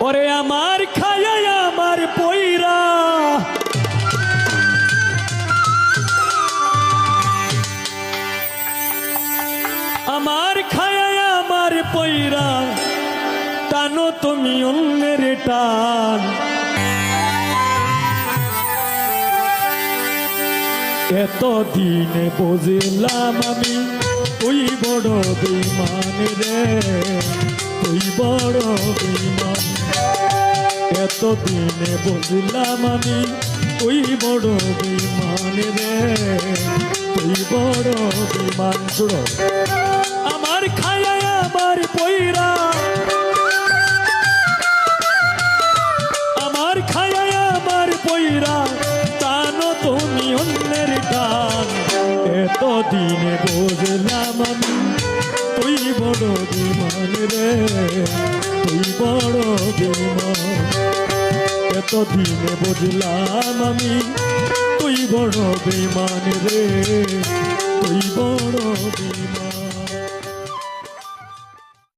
ওরে আমার খায়া আমার পইরা আমার খায়া আমার পইরা টানো তুমি অন্যের টান এতদিনে বুঝলাম আমি তুই বড় বেঈমান রে তুই বড় বেঈমান এতদিনে বুঝলাম আমি তুই বড় বেঈমান রে তুই বড় বেঈমান জুড়ো আমার খায়া আমার পইরা আমার খায়া আমার পইরা টানো তুমি অন্যের টান এতদিনে বুঝলাম আমি তুই বড় বেঈমান রে তুই বড় বেঈমান এতদিনে বুঝলাম আমি তুই বড় বেঈমান রে তুই বড় বেঈমান